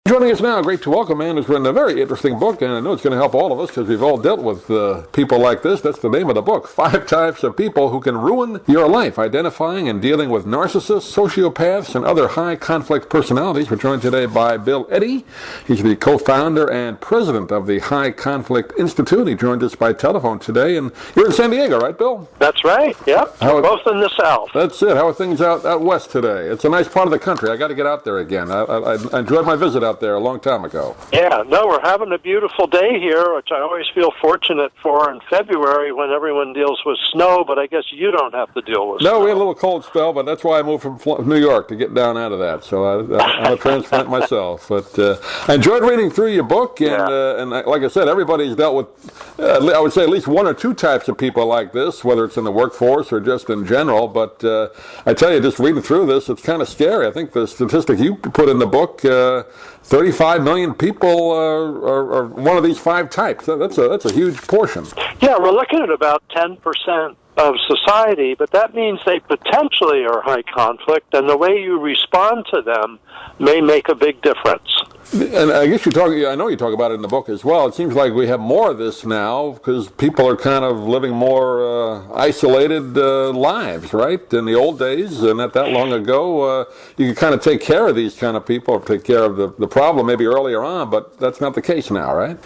Joining us now, great to welcome a man who's written a very interesting book, and I know it's going to help all of us because we've all dealt with people like this. That's the name of the book, 5 Types of People Who Can Ruin Your Life, Identifying and Dealing with Narcissists, Sociopaths, and Other High-Conflict Personalities. We're joined today by Bill Eddy. He's the co-founder and president of the High Conflict Institute. He joined us by telephone today, and you're in San Diego, right, Bill? That's right, yep. We're both in the South. That's it. How are things out west today? It's a nice part of the country. I got to get out there again. I enjoyed my visit out there a long time ago. Yeah, no, we're having a beautiful day here, which I always feel fortunate for in February when everyone deals with snow, but I guess you don't have to deal with snow. No, we had a little cold spell, but that's why I moved from New York to get down out of that. So I'm a transplant myself. But I enjoyed reading through your book, and like I said, everybody's dealt with, I would say, at least 1 or 2 types of people like this, whether it's in the workforce or just in general. But I tell you, just reading through this, it's kind of scary. I think the statistic you put in the book, 35 million people are one of these 5 types. That's a huge portion. Yeah, we're looking at about 10% of society, but that means they potentially are high conflict, and the way you respond to them may make a big difference. And I guess I know you talk about it in the book as well. It seems like we have more of this now because people are kind of living more isolated lives, right? In the old days, and not that long ago, you could kind of take care of these kind of people, or take care of the problem maybe earlier on, but that's not the case now, right?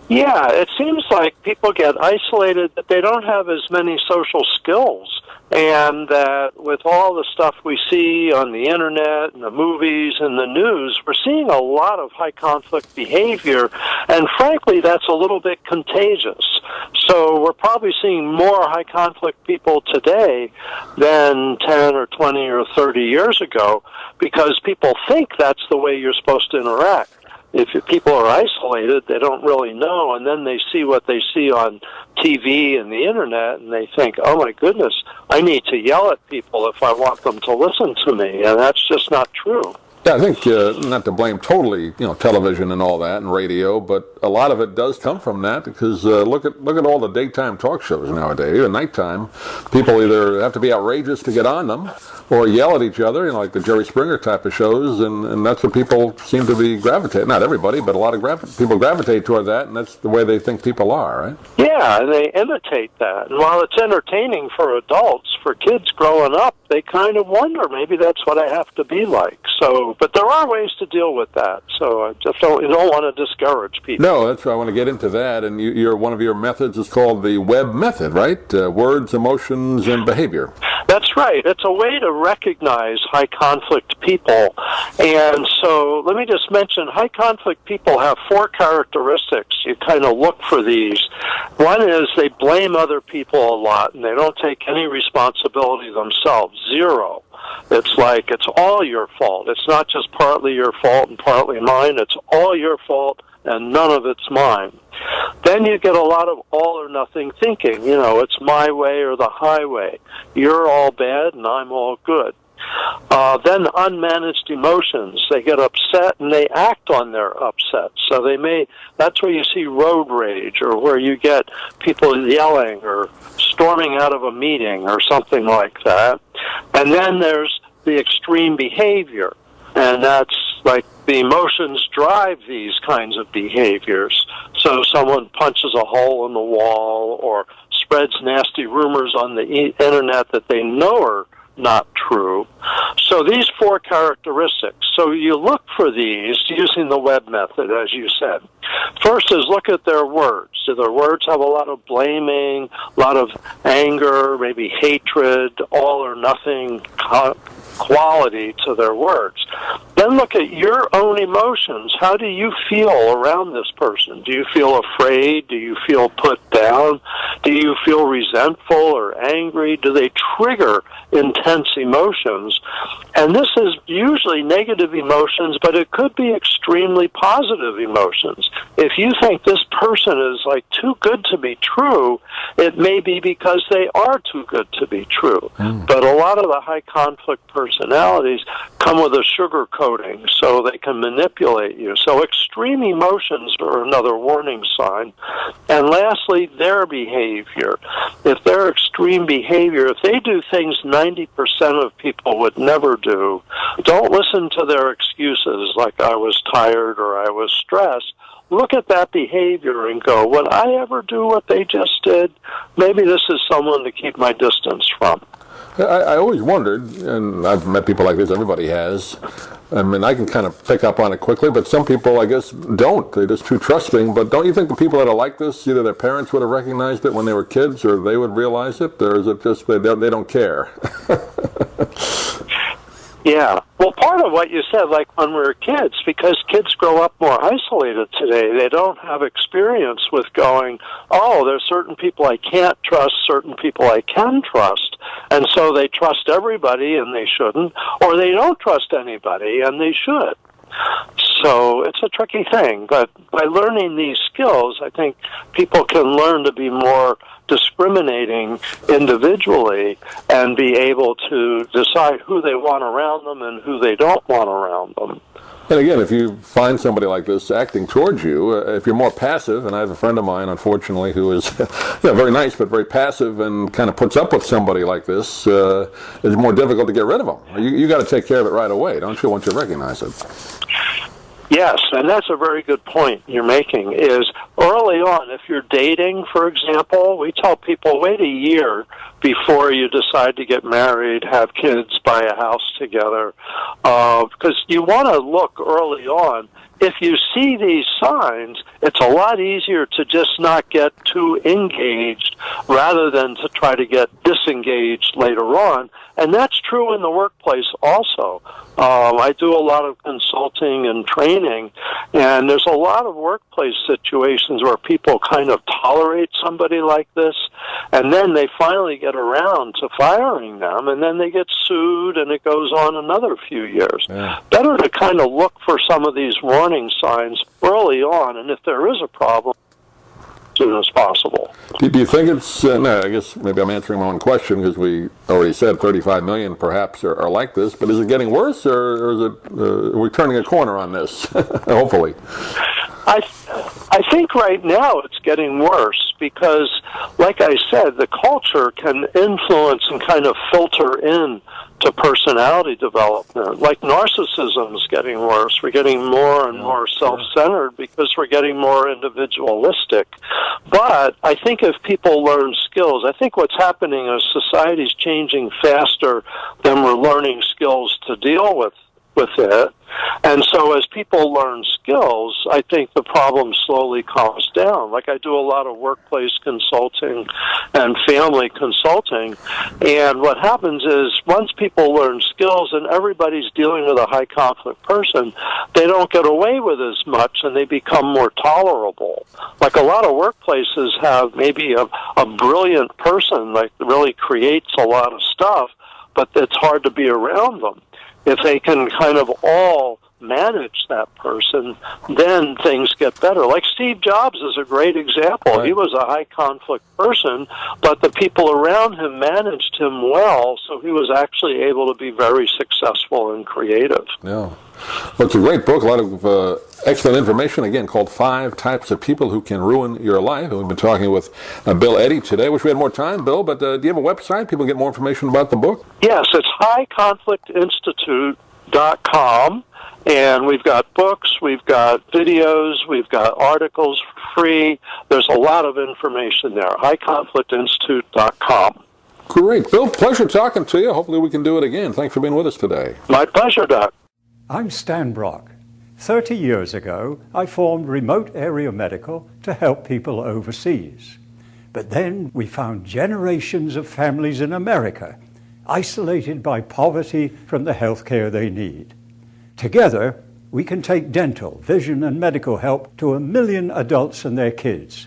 Yeah, it seems like people get isolated, but they don't have as many social skills. And that with all the stuff we see on the internet and the movies and the news, we're seeing a lot of high conflict behavior, and frankly, that's a little bit contagious. So we're probably seeing more high conflict people today than 10 or 20 or 30 years ago, because people think that's the way you're supposed to interact. If people are isolated, they don't really know, and then they see what they see on TV and the internet, and they think, oh my goodness, I need to yell at people if I want them to listen to me, and that's just not true. Yeah, I think not to blame totally, television and all that and radio, but a lot of it does come from that because look at all the daytime talk shows nowadays. Even nighttime, people either have to be outrageous to get on them or yell at each other, like the Jerry Springer type of shows, and that's what people seem to be gravitating. Not everybody, but a lot of people gravitate toward that, and that's the way they think people are, right? Yeah, and they imitate that. And while it's entertaining for adults, for kids growing up, they kind of wonder, maybe that's what I have to be like. So, but there are ways to deal with that. So I just don't want to discourage people. No, that's why I want to get into that. And one of your methods is called the WEB method, right? Words, emotions, and behavior. That's right. It's a way to recognize high conflict people. And so let me just mention, high conflict people have 4 characteristics. You kind of look for these. One is they blame other people a lot, and they don't take any responsibility themselves. 0. It's like it's all your fault. It's not just partly your fault and partly mine. It's all your fault and none of it's mine. Then you get a lot of all or nothing thinking. It's my way or the highway. You're all bad and I'm all good. Then unmanaged emotions. They get upset and they act on their upset. So that's where you see road rage, or where you get people yelling or storming out of a meeting or something like that. And then there's the extreme behavior. And that's like the emotions drive these kinds of behaviors. So someone punches a hole in the wall or spreads nasty rumors on the internet that they know are not true. So these 4 characteristics. So you look for these using the WEB method, as you said. First is look at their words. Do their words have a lot of blaming, a lot of anger, maybe hatred, all or nothing quality to their words? Then look at your own emotions. How do you feel around this person? Do you feel afraid? Do you feel put down? Do you feel resentful or angry? Do they trigger intense emotions? And this is usually negative emotions, but it could be extremely positive emotions. If you think this person is like too good to be true, it may be because they are too good to be true. But a lot of the high conflict personalities come with a sugar coating so they can manipulate you. So extreme emotions are another warning sign. And lastly, their behavior. If their extreme behavior, if they do things not 90% of people would never do. Don't listen to their excuses like I was tired or I was stressed. Look at that behavior and go, would I ever do what they just did? Maybe this is someone to keep my distance from. I always wondered, and I've met people like this, everybody has. I mean, I can kind of pick up on it quickly, but some people, I guess, don't. They're just too trusting. But don't you think the people that are like this, either their parents would have recognized it when they were kids, or they would realize it, or is it just they don't care? Yeah. Well, part of what you said, like when we were kids, because kids grow up more isolated today, they don't have experience with going, oh, there's certain people I can't trust, certain people I can trust, and so they trust everybody and they shouldn't, or they don't trust anybody and they should. So it's a tricky thing, but by learning these skills, I think people can learn to be more discriminating individually and be able to decide who they want around them and who they don't want around them. And again, if you find somebody like this acting towards you, if you're more passive, and I have a friend of mine, unfortunately, who is very nice but very passive and kind of puts up with somebody like this, it's more difficult to get rid of them. You got to take care of it right away, don't you, once you recognize it? Yes, and that's a very good point you're making, is early on, if you're dating, for example, we tell people wait a year before you decide to get married, have kids, buy a house together, because you want to look early on. If you see these signs, it's a lot easier to just not get too engaged rather than to try to get disengaged later on. And that's true in the workplace also. I do a lot of consulting and training, and there's a lot of workplace situations where people kind of tolerate somebody like this, and then they finally get around to firing them, and then they get sued, and it goes on another few years. Yeah. Better to kind of look for some of these warning signs early on, and if there is a problem, as soon as possible. Do you think it's, no, I guess maybe I'm answering my own question because we already said 35 million perhaps are like this, but is it getting worse or is it, are we turning a corner on this, hopefully? I think right now it's getting worse because, like I said, the culture can influence and kind of filter in to personality development. Like narcissism is getting worse. We're getting more and more self-centered because we're getting more individualistic. But I think if people learn skills, I think what's happening is society's changing faster than we're learning skills to deal with it. And so as people learn skills, I think the problem slowly calms down. Like I do a lot of workplace consulting and family consulting, and what happens is once people learn skills and everybody's dealing with a high conflict person, they don't get away with as much and they become more tolerable. Like a lot of workplaces have maybe a brilliant person, like really creates a lot of stuff, but it's hard to be around them. If they can kind of all manage that person, then things get better. Like Steve Jobs is a great example. Right. He was a high conflict person, but the people around him managed him well, so he was actually able to be very successful and creative. Yeah. Well, it's a great book, a lot of excellent information, again, called 5 Types of People Who Can Ruin Your Life. And we've been talking with Bill Eddy today. Wish we had more time, Bill, but do you have a website? People can get more information about the book? Yes, it's highconflictinstitute.com. And we've got books, we've got videos, we've got articles for free. There's a lot of information there. highconflictinstitute.com. Great. Bill, pleasure talking to you. Hopefully we can do it again. Thanks for being with us today. My pleasure, Doc. I'm Stan Brock. 30 years ago, I formed Remote Area Medical to help people overseas. But then we found generations of families in America isolated by poverty from the health care they need. Together, we can take dental, vision, and medical help to 1 million adults and their kids,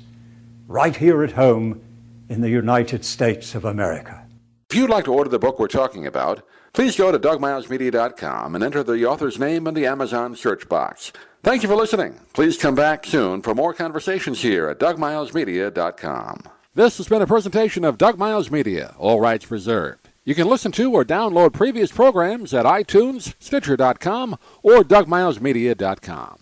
right here at home in the United States of America. If you'd like to order the book we're talking about, please go to DougMilesMedia.com and enter the author's name in the Amazon search box. Thank you for listening. Please come back soon for more conversations here at DougMilesMedia.com. This has been a presentation of Doug Miles Media, all rights reserved. You can listen to or download previous programs at iTunes, Stitcher.com, or DougMilesMedia.com.